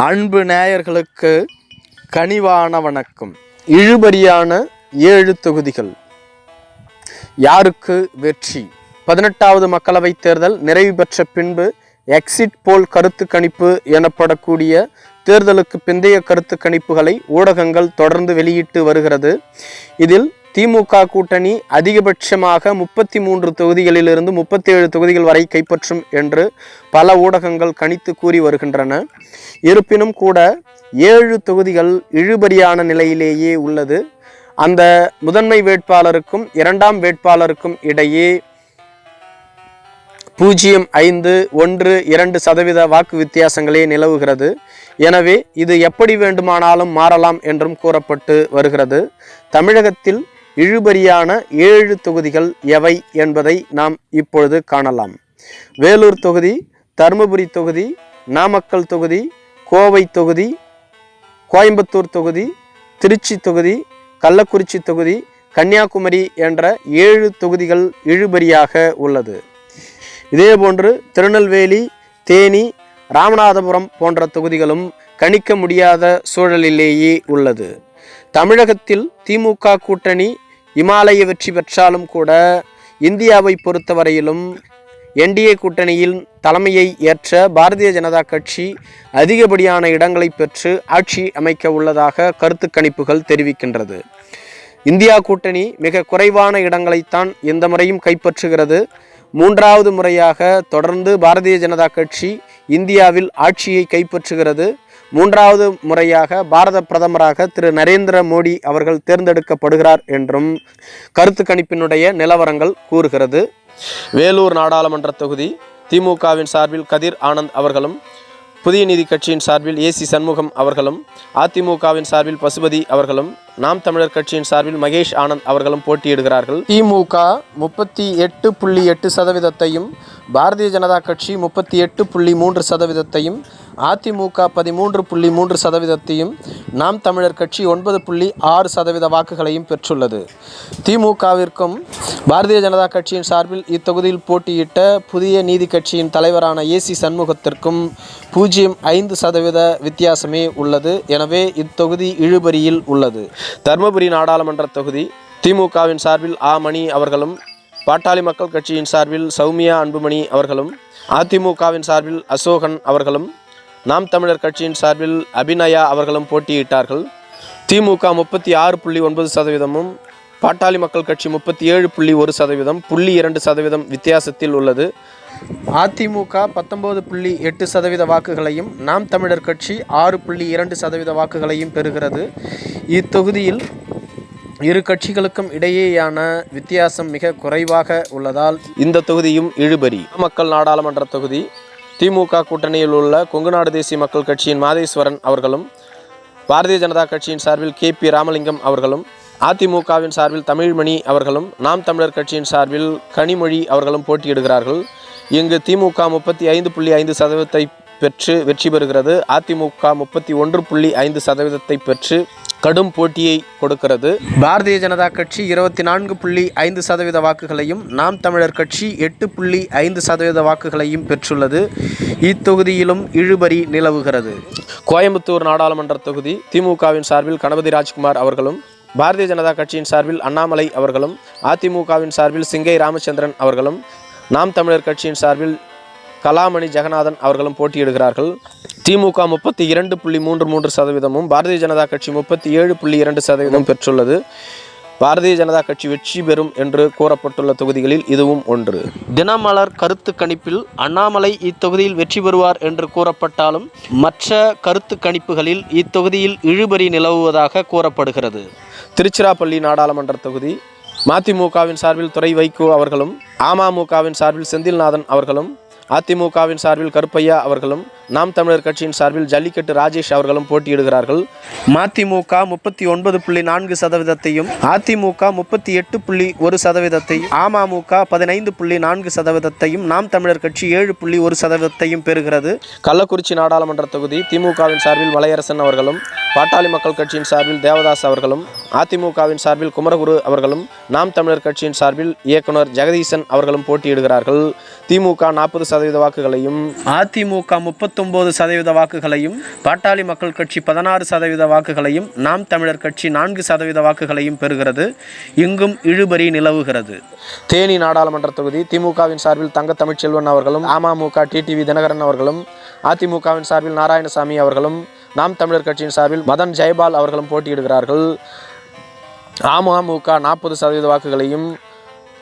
அன்பு நேயர்களுக்கு கனிவான வணக்கம். இழுபறியான 7 தொகுதிகள். யாருக்கு வெற்றி? 18வது மக்களவைத் தேர்தல் நிறைவு பெற்ற பின்பு எக்ஸிட் போல் கருத்து கணிப்பு எனப்படக்கூடிய தேர்தலுக்கு பிந்தைய கருத்து கணிப்புகளை ஊடகங்கள் தொடர்ந்து வெளியிட்டு வருகிறது. இதில் திமுக கூட்டணி அதிகபட்சமாக 33 தொகுதிகளிலிருந்து 37 தொகுதிகள் வரை கைப்பற்றும் என்று பல ஊடகங்கள் கணித்து கூறி வருகின்றன. இருப்பினும் கூட 7 தொகுதிகள் இழுபறியான நிலையிலேயே உள்ளது. அந்த முதன்மை வேட்பாளருக்கும் இரண்டாம் வேட்பாளருக்கும் இடையே 0.5-1-2% வாக்கு வித்தியாசங்களே நிலவுகிறது. எனவே இது எப்படி வேண்டுமானாலும் மாறலாம் என்றும் கூறப்பட்டு வருகிறது. தமிழகத்தில் இழுபறியான 7 தொகுதிகள் எவை என்பதை நாம் இப்பொழுது காணலாம். வேலூர் தொகுதி, தருமபுரி தொகுதி, நாமக்கல் தொகுதி, கோவை தொகுதி, கோயம்புத்தூர் தொகுதி, திருச்சி தொகுதி, கள்ளக்குறிச்சி தொகுதி, கன்னியாகுமரி என்ற 7 தொகுதிகள் இழுபறியாக உள்ளது. இதேபோன்று திருநெல்வேலி, தேனி, ராமநாதபுரம் போன்ற தொகுதிகளும் கணிக்க முடியாத சூழலிலேயே உள்ளது. தமிழகத்தில் திமுக கூட்டணி இமாலய வெற்றி பெற்றாலும் கூட இந்தியாவை பொறுத்தவரையிலும் என்டிஏ கூட்டணியில் தலைமையை ஏற்ற பாரதிய ஜனதா கட்சி அதிகப்படியான இடங்களை பெற்று ஆட்சி அமைக்க உள்ளதாக கருத்து கணிப்புகள் தெரிவிக்கின்றது. இந்தியா கூட்டணி மிக குறைவான இடங்களைத்தான் இந்த முறையும் கைப்பற்றுகிறது. 3வது முறையாக தொடர்ந்து பாரதிய ஜனதா கட்சி இந்தியாவில் ஆட்சியை கைப்பற்றுகிறது. 3வது முறையாக பாரத பிரதமராக திரு நரேந்திர மோடி அவர்கள் தேர்ந்தெடுக்கப்படுகிறார் என்றும் கருத்து கணிப்பினுடைய நிலவரங்கள் கூறுகிறது. வேலூர் நாடாளுமன்ற தொகுதி திமுகவின் சார்பில் கதிர் ஆனந்த் அவர்களும், புதிய நீதி கட்சியின் சார்பில் ஏசி சண்முகம் அவர்களும், அதிமுகவின் சார்பில் பசுபதி அவர்களும், நாம் தமிழர் கட்சியின் சார்பில் மகேஷ் ஆனந்த் அவர்களும் போட்டியிடுகிறார்கள். திமுக 38.8%, பாரதிய ஜனதா கட்சி 38.3%, அதிமுக 13.3%, நாம் தமிழர் கட்சி 9.6% வாக்குகளையும் பெற்றுள்ளது. திமுகவிற்கும் பாரதிய ஜனதா கட்சியின் சார்பில் இத்தொகுதியில் போட்டியிட்ட புதிய நீதி கட்சியின் தலைவரான ஏசி சண்முகத்திற்கும் 0.5% வித்தியாசமே உள்ளது. எனவே இத்தொகுதி இழுபறியில் உள்ளது. தருமபுரி நாடாளுமன்ற தொகுதி திமுகவின் சார்பில் மணி அவர்களும், பாட்டாளி மக்கள் கட்சியின் சார்பில் சௌமியா அன்புமணி அவர்களும், அதிமுகவின் சார்பில் அசோகன் அவர்களும், நாம் தமிழர் கட்சியின் சார்பில் அபிநயா அவர்களும் போட்டியிட்டார்கள். திமுக 36.9%, பாட்டாளி மக்கள் கட்சி 37.1%, 0.2% வித்தியாசத்தில் உள்ளது. அதிமுக 19.8% வாக்குகளையும், நாம் தமிழர் கட்சி 6.2% வாக்குகளையும் பெறுகிறது. இத்தொகுதியில் இரு கட்சிகளுக்கும் இடையேயான வித்தியாசம் மிக குறைவாக உள்ளதால் இந்த தொகுதியும் இழுபறி. மக்கள் நாடாளுமன்ற தொகுதி திமுக கூட்டணியில் உள்ள கொங்குநாடு தேசிய மக்கள் கட்சியின் மாதேஸ்வரன் அவர்களும், பாரதிய ஜனதா கட்சியின் சார்பில் KP ராமலிங்கம் அவர்களும், அதிமுகவின் சார்பில் தமிழ்மணி அவர்களும், நாம் தமிழர் கட்சியின் சார்பில் கனிமொழி அவர்களும் போட்டியிடுகிறார்கள். இங்கு திமுக 35.5% பெற்று வெற்றி பெறுகிறது. அதிமுக 31.5% பெற்று கடும் போட்டியை கொடுக்கிறது. பாரதிய ஜனதா கட்சி 24.5% வாக்குகளையும், நாம் தமிழர் கட்சி 8.5% வாக்குகளையும் பெற்றுள்ளது. இத்தொகுதியிலும் இழுபறி நிலவுகிறது. கோயம்புத்தூர் நாடாளுமன்ற தொகுதி திமுகவின் சார்பில் கணபதி ராஜ்குமார் அவர்களும், பாரதிய ஜனதா கட்சியின் சார்பில் அண்ணாமலை அவர்களும், அதிமுகவின் சார்பில் சிங்கை ராமச்சந்திரன் அவர்களும், நாம் தமிழர் கட்சியின் சார்பில் கலாமணி ஜெகநாதன் அவர்களும் போட்டியிடுகிறார்கள். திமுக 32.33%, பாரதிய ஜனதா கட்சி 37.2% பெற்றுள்ளது. பாரதிய ஜனதா கட்சி வெற்றி பெறும் என்று கூறப்பட்டுள்ள தொகுதிகளில் இதுவும் ஒன்று. தினமலர் கருத்து கணிப்பில் அண்ணாமலை இத்தொகுதியில் வெற்றி பெறுவார் என்று கூறப்பட்டாலும் மற்ற கருத்து கணிப்புகளில் இத்தொகுதியில் இழுபறி நிலவுவதாக கூறப்படுகிறது. திருச்சிராப்பள்ளி நாடாளுமன்ற தொகுதி மதிமுகவின் சார்பில் துரை வைகோ அவர்களும், அமமுகவின் சார்பில் செந்தில்நாதன் அவர்களும், அதிமுகவின் சார்பில் கருப்பையா அவர்களும், நாம் தமிழர் கட்சியின் சார்பில் ஜல்லிக்கட்டு ராஜேஷ் அவர்களும் போட்டியிடுகிறார்கள். மதிமுக 39.4%, அதிமுக 38.1%, அமமுக 15.4%, நாம் தமிழர் கட்சி 7.1% பெறுகிறது. கள்ளக்குறிச்சி நாடாளுமன்ற தொகுதி திமுகவின் சார்பில் மலையரசன் அவர்களும், பாட்டாளி மக்கள் கட்சியின் சார்பில் தேவதாஸ் அவர்களும், அதிமுகவின் சார்பில் குமரகுரு அவர்களும், நாம் தமிழர் கட்சியின் சார்பில் இயக்குனர் ஜெகதீசன் அவர்களும் போட்டியிடுகிறார்கள். திமுக 40% வாக்குகளையும், அதிமுக 39% வாக்குகளையும், பாட்டாளி மக்கள் கட்சி 16% வாக்குகளையும், நாம் தமிழர் கட்சி 4% வாக்குகளையும் பெறுகிறது. இங்கும் இழுபறி நிலவுகிறது. தேனி நாடாளுமன்ற தொகுதி திமுகவின் சார்பில் தங்க தமிழ்ச்செல்வன் அவர்களும், அமமுக டிடிவி தினகரன் அவர்களும், அதிமுகவின் சார்பில் நாராயணசாமி அவர்களும், நாம் தமிழர் கட்சியின் சார்பில் மதன் ஜெயபால் அவர்களும் போட்டியிடுகிறார்கள். அமமுக 40% வாக்குகளையும்,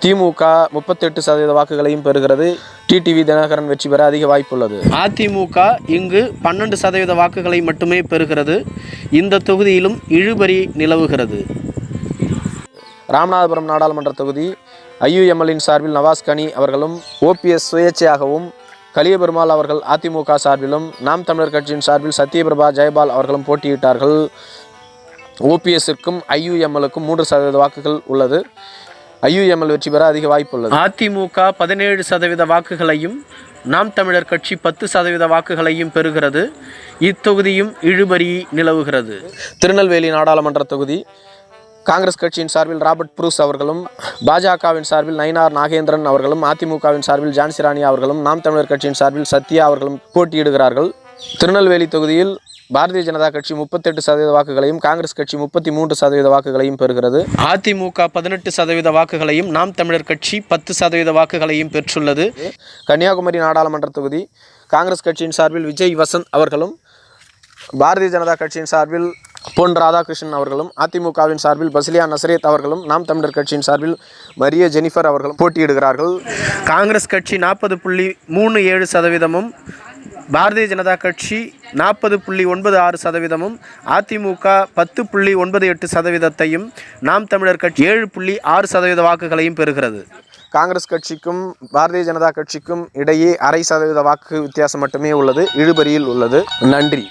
திமுக 38% வாக்குகளையும் பெறுகிறது. டிடிவி தினகரன் வெற்றி பெற அதிக வாய்ப்புள்ளது. அதிமுக இங்கு 12% வாக்குகளை மட்டுமே பெறுகிறது. இந்த தொகுதியிலும் இழுபறி நிலவுகிறது. ராமநாதபுரம் நாடாளுமன்ற தொகுதி ஐயுஎம்எல்லின் சார்பில் நவாஸ் கனி அவர்களும், ஓபிஎஸ் சுயேட்சையாகவும், கலியபெருமாள் அவர்கள் அதிமுக சார்பிலும், நாம் தமிழர் கட்சியின் சார்பில் சத்யபிரபா ஜெயபால் அவர்களும் போட்டியிட்டார்கள். ஓபிஎஸ்க்கும் ஐயுஎம்எல்லுக்கும் 3% வாக்குகள் உள்ளது. ஐயுஎம்எல் வெற்றி பெற அதிக வாய்ப்பு உள்ளது. அதிமுக 17% வாக்குகளையும், நாம் தமிழர் கட்சி 10% வாக்குகளையும் பெறுகிறது. இத்தொகுதியும் இழுபறி நிலவுகிறது. திருநெல்வேலி நாடாளுமன்ற தொகுதி காங்கிரஸ் கட்சியின் சார்பில் ராபர்ட் புரூஸ் அவர்களும், பாஜகவின் சார்பில் நயினார் நாகேந்திரன் அவர்களும், அதிமுகவின் சார்பில் ஜான்சி ராணி அவர்களும், நாம் தமிழர் கட்சியின் சார்பில் சத்யா அவர்களும் போட்டியிடுகிறார்கள். திருநெல்வேலி தொகுதியில் பாரதிய ஜனதா கட்சி 38% வாக்குகளையும், காங்கிரஸ் கட்சி 33% வாக்குகளையும் பெறுகிறது. அதிமுக 18% வாக்குகளையும், நாம் தமிழர் கட்சி 10% வாக்குகளையும் பெற்றுள்ளது. கன்னியாகுமரி நாடாளுமன்ற தொகுதி காங்கிரஸ் கட்சியின் சார்பில் விஜய் வசந்த் அவர்களும், பாரதிய ஜனதா கட்சியின் சார்பில் பொன் ராதாகிருஷ்ணன் அவர்களும், அதிமுகவின் சார்பில் பசிலியா நசரேத் அவர்களும், நாம் தமிழர் கட்சியின் சார்பில் மரிய ஜெனிஃபர் அவர்களும் போட்டியிடுகிறார்கள். காங்கிரஸ் கட்சி 40.37%, பாரதிய ஜனதா கட்சி 40.96%, அதிமுக 10.98%, நாம் தமிழர் கட்சி 7.6% வாக்குகளையும் பெறுகிறது. காங்கிரஸ் கட்சிக்கும் பாரதிய ஜனதா கட்சிக்கும் இடையே 0.5% வாக்கு வித்தியாசம் மட்டுமே உள்ளது. இழுபறியில் உள்ளது. நன்றி.